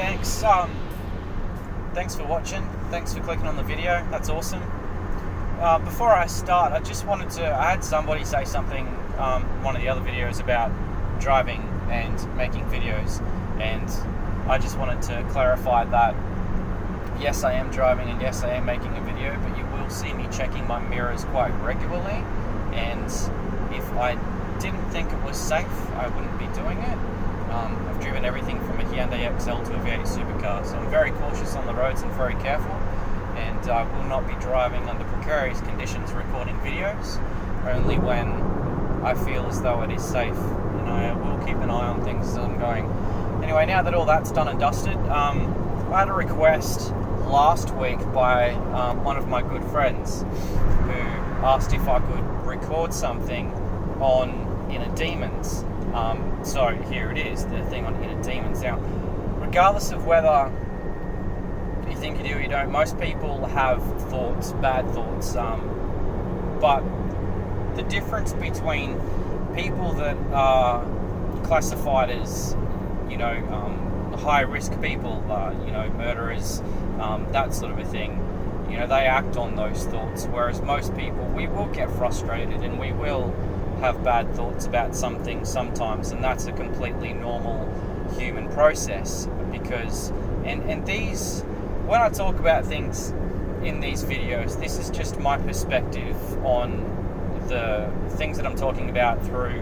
thanks. Thanks for watching. Thanks for clicking on the video. That's awesome. Before I start, I had somebody say something, one of the other videos about driving and making videos, and I just wanted to clarify that yes, I am driving and yes, I am making a video, but you will see me checking my mirrors quite regularly, and if I didn't think it was safe, I wouldn't be doing it. I've driven everything from a Hyundai XL to a V8 supercar, so I'm very cautious on the roads and very careful, and I will not be driving under precarious conditions recording videos, only when I feel as though it is safe, and I will keep an eye on things as I'm going. Anyway, now that all that's done and dusted, I had a request last week by one of my good friends who asked if I could record something on Inner Demons. So here it is, the thing on Inner Demons. Now, regardless of whether you think you do or you don't, most people have thoughts, bad thoughts, but the difference between people that are classified as, high-risk people, murderers, that sort of a thing, they act on those thoughts, whereas most people, we will get frustrated and we will have bad thoughts about something sometimes, and that's a completely normal human process, because, and these, when I talk about things in these videos, this is just my perspective on the things that I'm talking about through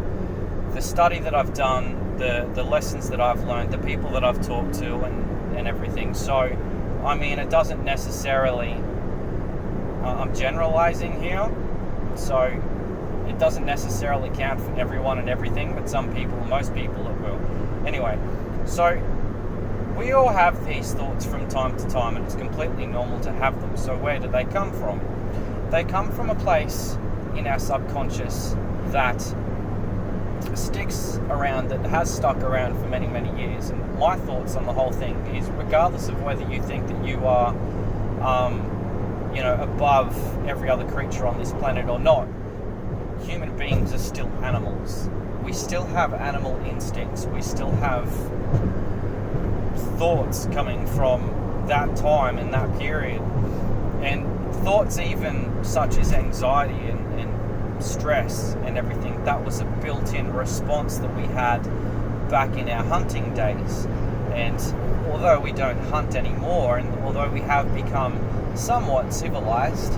the study that I've done, the lessons that I've learned, the people that I've talked to, and everything. So, I mean, it doesn't necessarily, I'm generalizing here, so it doesn't necessarily count for everyone and everything, but some people, most people it will. Anyway, so we all have these thoughts from time to time, and it's completely normal to have them. So where do they come from? They come from a place in our subconscious that sticks around, that has stuck around for many, many years. And my thoughts on the whole thing is, regardless of whether you think that you are, above every other creature on this planet or not, human beings are still animals. We still have animal instincts. We still have thoughts coming from that time and that period. And thoughts even such as anxiety and stress and everything, that was a built-in response that we had back in our hunting days. And although we don't hunt anymore, and although we have become somewhat civilized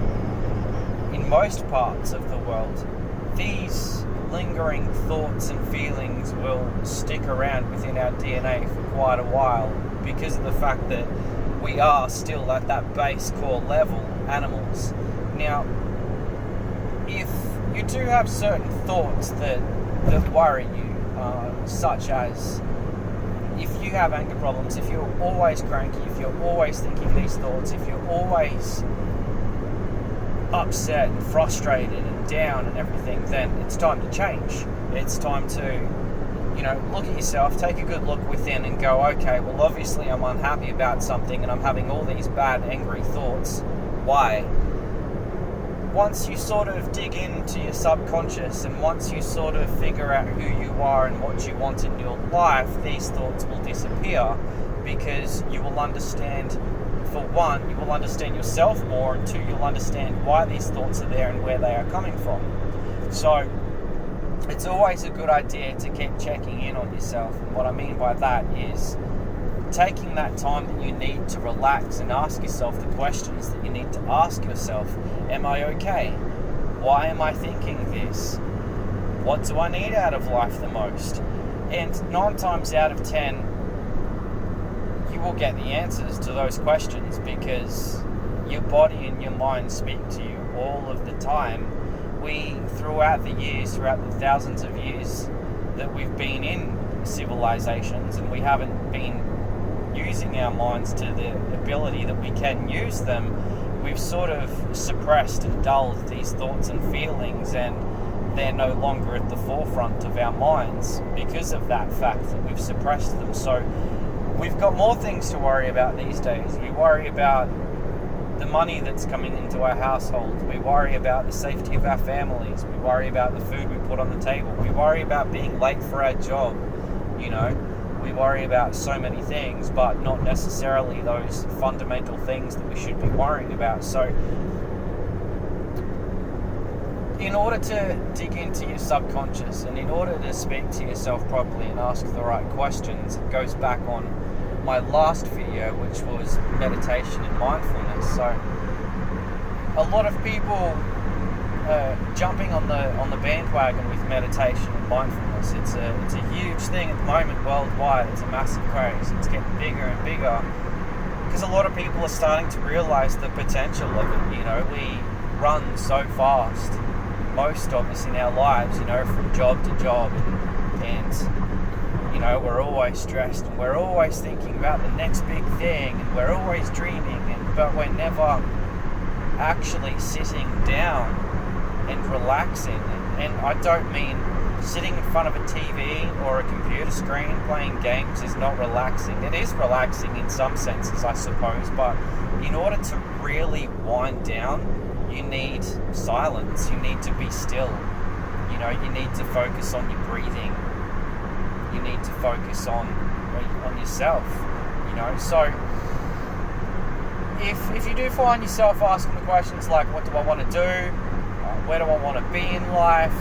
in most parts of the world, these lingering thoughts and feelings will stick around within our DNA for quite a while, because of the fact that we are still at that base core level animals. Now, if you do have certain thoughts that worry you, such as if you have anger problems, if you're always cranky, if you're always thinking these thoughts, if you're always upset and frustrated and down and everything, then it's time to change. It's time to, look at yourself, take a good look within and go, okay, well, obviously I'm unhappy about something and I'm having all these bad, angry thoughts. Why? Once you sort of dig into your subconscious, and once you sort of figure out who you are and what you want in your life, these thoughts will disappear, because you will understand, for one, you will understand yourself more, and two, you'll understand why these thoughts are there and where they are coming from. So it's always a good idea to keep checking in on yourself, and what I mean by that is taking that time that you need to relax and ask yourself the questions that you need to ask yourself. Am I okay? Why am I thinking this? What do I need out of life the most? And 9 times out of 10, you will get the answers to those questions, because your body and your mind speak to you all of the time. We, throughout the years, throughout the thousands of years that we've been in civilizations, and we haven't been using our minds to the ability that we can use them, we've sort of suppressed and dulled these thoughts and feelings, and they're no longer at the forefront of our minds because of that fact that we've suppressed them. So we've got more things to worry about these days. We worry about the money that's coming into our household. We worry about the safety of our families. We worry about the food we put on the table. We worry about being late for our job. we worry about so many things, but not necessarily those fundamental things that we should be worrying about. So in order to dig into your subconscious and in order to speak to yourself properly and ask the right questions, it goes back on my last video, which was meditation and mindfulness. So a lot of people jumping on the bandwagon with meditation and mindfulness. It's a huge thing at the moment worldwide. It's a massive craze. It's getting bigger and bigger because a lot of people are starting to realize the potential of it. You know, we run so fast, most of us in our lives, you know, from job to job, and you know, we're always stressed and we're always thinking about the next big thing and we're always dreaming, but we're never actually sitting down and relaxing. And I don't mean sitting in front of a TV or a computer screen playing games is not relaxing. It is relaxing in some senses, I suppose, but in order to really wind down, you need silence. You need to be still. You know, you need to focus on your breathing. You need to focus on yourself. You know, so if you do find yourself asking the questions like, what do I want to do? Where do I want to be in life?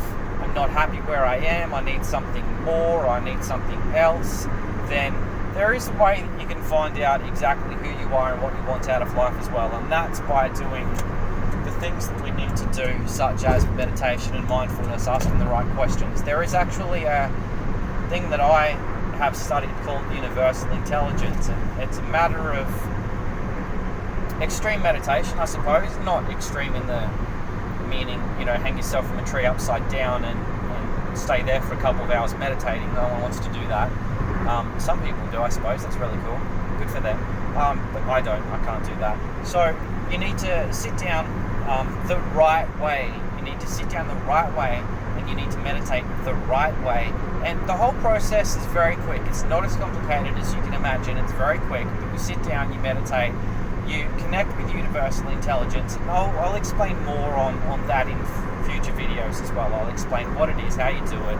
I'm not happy where I am. I need something more. I need something else. Then there is a way that you can find out exactly who you are and what you want out of life as well. And that's by doing the things that we need to do, such as meditation and mindfulness, asking the right questions. There is actually a thing that I have studied called universal intelligence, and it's a matter of extreme meditation, I suppose. Not extreme in the meaning, you know, hang yourself from a tree upside down and stay there for a couple of hours meditating. No one wants to do that. Some people do, I suppose. That's really cool. Good for them. But I don't. I can't do that. So you need to sit down the right way. You need to sit down the right way, and you need to meditate the right way. And the whole process is very quick. It's not as complicated as you can imagine. It's very quick. But you sit down, you meditate, you connect with universal intelligence. And I'll explain more on that in future videos as well. I'll explain what it is, how you do it,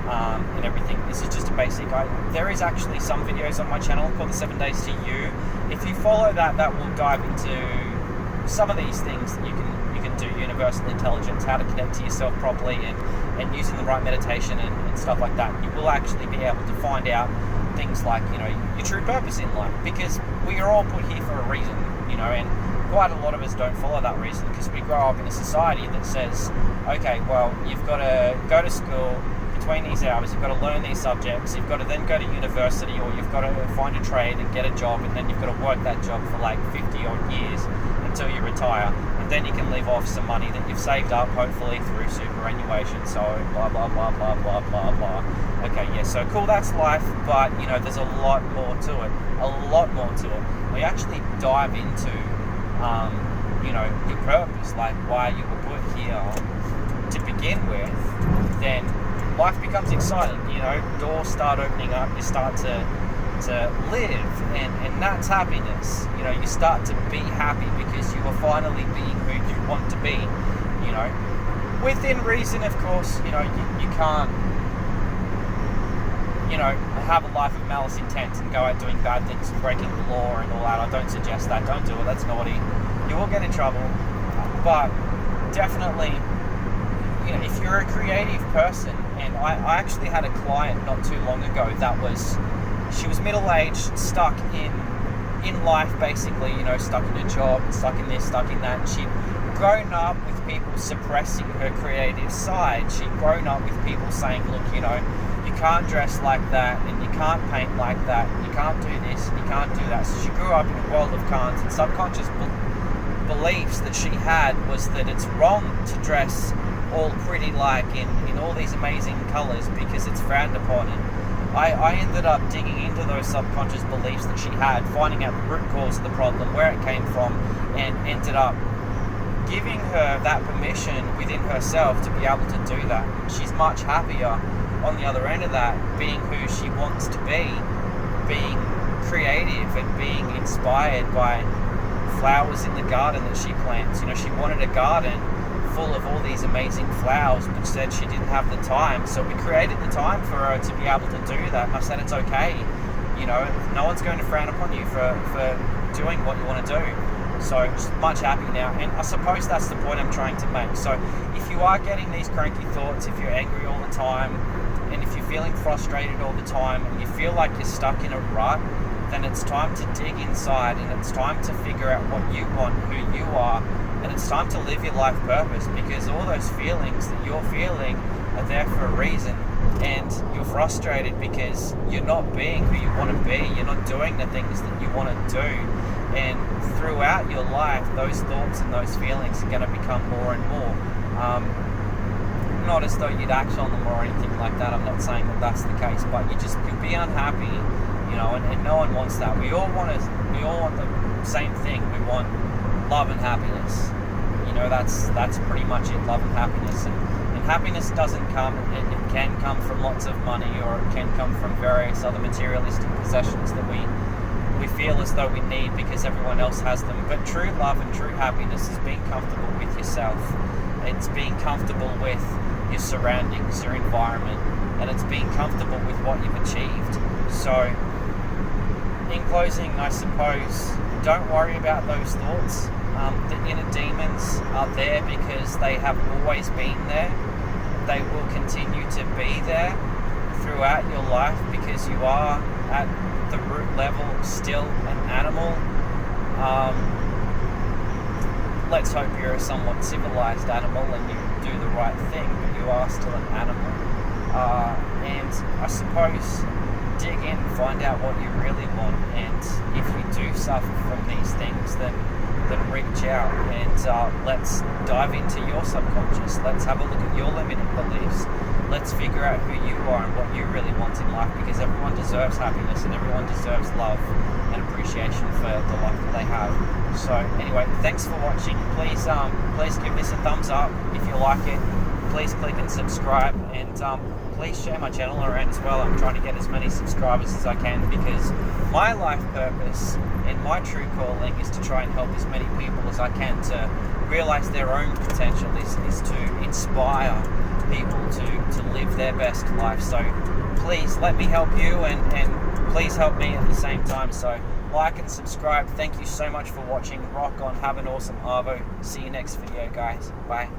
and everything. This is just a basic. There is actually some videos on my channel called the 7 Days to You. If you follow that will dive into some of these things that you can do. Universal intelligence, how to connect to yourself properly, and using the right meditation and stuff like that. You will actually be able to find out things like, you know, your true purpose in life, because we are all put here for a reason, you know, and quite a lot of us don't follow that reason because we grow up in a society that says, okay, well, you've got to go to school between these hours, you've got to learn these subjects, you've got to then go to university, or you've got to find a trade and get a job, and then you've got to work that job for like 50 odd years until you retire, and then you can live off some money that you've saved up, hopefully through superannuation, so blah blah blah blah blah blah blah. Okay, yeah, so cool, that's life, but you know, there's a lot more to it. We actually dive into you know, your purpose, like why you were put here to begin with, then life becomes exciting. You know, doors start opening up, you start to live, and that's happiness. You know, you start to be happy because you are finally being who you want to be, you know, within reason, of course. You know, you can't, you know, have a life of malice intent and go out doing bad things and breaking the law and all that. I don't suggest that. Don't do it. That's naughty. You will get in trouble. But definitely, you know, if you're a creative person, and I actually had a client not too long ago she was middle-aged, stuck in life, basically, you know, stuck in a job, stuck in this, stuck in that. She'd grown up with people suppressing her creative side. She'd grown up with people saying, look, you know, you can't dress like that, and you can't paint like that, and you can't do this, and you can't do that. So she grew up in a world of can'ts, and subconscious beliefs that she had was that it's wrong to dress all pretty like in all these amazing colours because it's frowned upon. And I ended up digging into those subconscious beliefs that she had, finding out the root cause of the problem, where it came from, and ended up giving her that permission within herself to be able to do that. She's much happier on the other end of that, being who she wants to be, being creative and being inspired by flowers in the garden that she plants. You know, she wanted a garden full of all these amazing flowers, but said she didn't have the time, so we created the time for her to be able to do that. And I said, it's okay, You know, no one's going to frown upon you for doing what you want to do. So just much happy now. And I suppose that's the point I'm trying to make. So if you are getting these cranky thoughts, if you're angry all the time, and if you're feeling frustrated all the time, and you feel like you're stuck in a rut, then it's time to dig inside, and it's time to figure out what you want, who you are, and it's time to live your life purpose, because all those feelings that you're feeling are there for a reason. And you're frustrated because you're not being who you want to be. You're not doing the things that you want to do. And throughout your life, those thoughts and those feelings are going to become more and more. Not as though you'd act on them or anything like that. I'm not saying that that's the case, but you'll be unhappy, you know, and no one wants that. We all want the same thing. We want love and happiness. You know, that's pretty much it. Love and happiness. And happiness doesn't come, it can come from lots of money, or it can come from various other materialistic possessions that we feel as though we need because everyone else has them. But true love and true happiness is being comfortable with yourself. It's being comfortable with your surroundings, your environment, and it's being comfortable with what you've achieved. So, in closing, I suppose, don't worry about those thoughts. The inner demons are there because they have always been there. They will continue to be there throughout your life because you are at the root level still an animal. Let's hope you're a somewhat civilized animal and you do the right thing, but you are still an animal. And I suppose dig in, find out what you really want, and if you do suffer from these things, then reach out and let's dive into your subconscious. Let's have a look at your limiting beliefs. Let's figure out who you are and what you really want in life, because everyone deserves happiness and everyone deserves love and appreciation for the life that they have. So anyway, thanks for watching. Please give this a thumbs up if you like it. Please click and subscribe, and please share my channel around as well. I'm trying to get as many subscribers as I can, because my life purpose and my true calling is to try and help as many people as I can to realize their own potential, is to inspire people to live their best life. So please let me help you, and please help me at the same time. So like and subscribe. Thank you so much for watching. Rock on. Have an awesome Arvo. See you next video, guys. Bye.